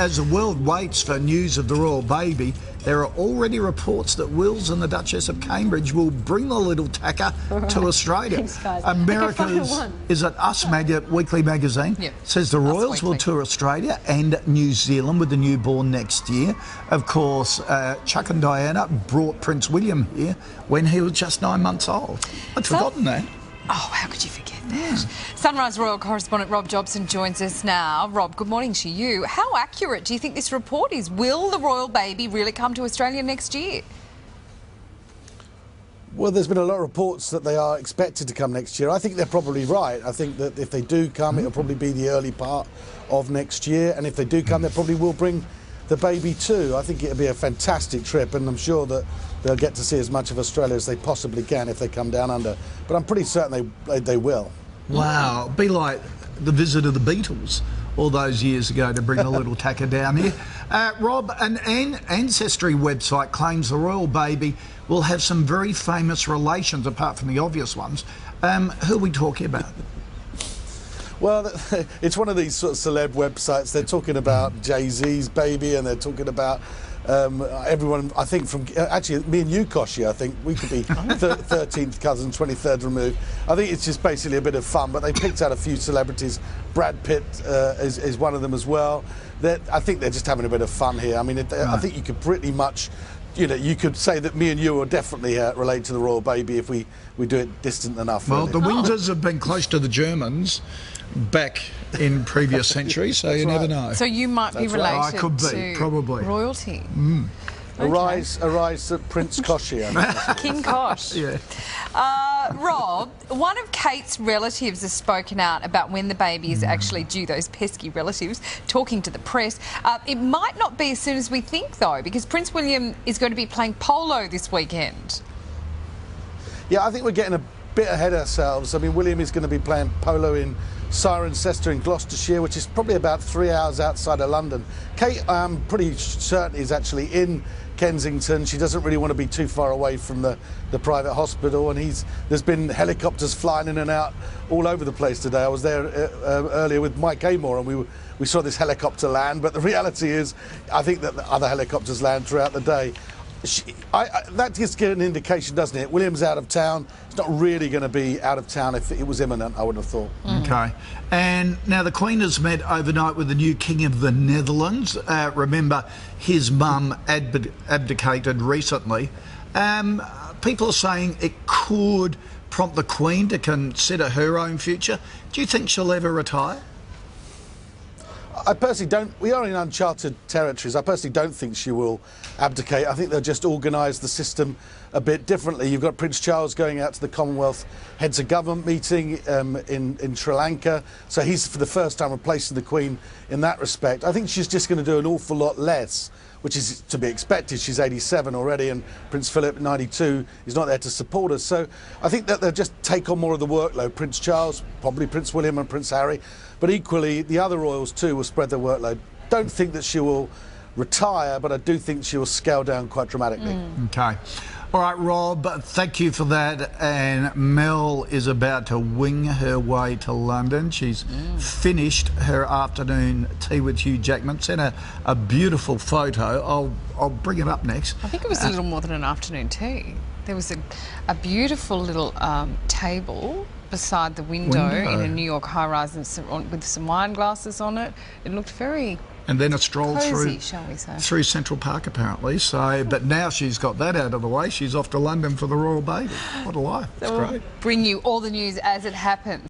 as the world waits for news of the royal baby, there are already reports that Wills and the Duchess of Cambridge will bring the little tacker to Australia. Thanks, guys. America's is it Us Weekly magazine says the royals will tour Australia and New Zealand with the newborn next year. Of course, Chuck and Diana brought Prince William here when he was just 9 months old. I'd forgotten that. Oh, how could you forget that? Sunrise Royal correspondent Rob Jobson joins us now. Rob, good morning to you. How accurate do you think this report is? Will the royal baby really come to Australia next year? Well, there's been a lot of reports that they are expected to come next year. I think they're probably right. I think that if they do come, it'll probably be the early part of next year. And if they do come, they probably will bring the baby too. I think it'll be a fantastic trip, and I'm sure that they'll get to see as much of Australia as they possibly can if they come down under. But I'm pretty certain they will. Wow, be like the visit of the Beatles all those years ago to bring a little tacker down here. Rob, an ancestry website claims the royal baby will have some very famous relations, apart from the obvious ones. Who are we talking about? Well, it's one of these sort of celeb websites. They're talking about Jay-Z's baby, and they're talking about everyone, I think, from actually me and you, Koshi, I think we could be 13th cousins, 23rd removed. I think it's just basically a bit of fun, but they picked out a few celebrities. Brad Pitt is one of them as well. I think they're just having a bit of fun here. I mean, I think you could pretty much, you could say that me and you are definitely related to the royal baby if we do it distant enough. Well, really. the Windsors have been close to the Germans back in previous centuries, so you never know. So you might be related I could be, to probably. royalty. Arise, Prince Koshi. King Kosh. Yeah. Rob, one of Kate's relatives has spoken out about when the baby is actually due, those pesky relatives, talking to the press. It might not be as soon as we think, though, because Prince William is going to be playing polo this weekend. Yeah, I think we're getting a bit ahead of ourselves. I mean, William is going to be playing polo in Cirencester in Gloucestershire, which is probably about 3 hours outside of London. Kate, I'm pretty certain, is actually in Kensington. She doesn't really want to be too far away from the private hospital, and there's been helicopters flying in and out all over the place today. I was there earlier with Mike Amor, and we saw this helicopter land, but the reality is I think that the other helicopters land throughout the day. That gives an indication, doesn't it? William's out of town. It's not really going to be out of town if it was imminent, I would have thought. Okay. And now the Queen has met overnight with the new King of the Netherlands. Remember, his mum abdicated recently. People are saying it could prompt the Queen to consider her own future. Do you think she'll ever retire? I personally don't. We are in uncharted territories. I personally don't think she will abdicate. I think they'll just organise the system a bit differently. You've got Prince Charles going out to the Commonwealth Heads of Government meeting in Sri Lanka. So he's, for the first time, replacing the Queen in that respect. I think she's just going to do an awful lot less, which is to be expected. She's 87 already, and Prince Philip, 92, is not there to support us. So I think that they'll just take on more of the workload. Prince Charles, probably Prince William and Prince Harry, but equally the other royals too will spread their workload. Don't think that she will retire, but I do think she will scale down quite dramatically. Okay. All right, Rob, thank you for that. And Mel is about to wing her way to London. She's finished her afternoon tea with Hugh Jackman. Sent a beautiful photo. I'll bring it up next. I think it was a little more than an afternoon tea. There was a beautiful little table beside the window in a New York high-rise with some wine glasses on it. It looked very and then a stroll cozy, shall we say, through Central Park apparently. So, but now she's got that out of the way. She's off to London for the royal baby. What a life! It's great. Bring you all the news as it happens.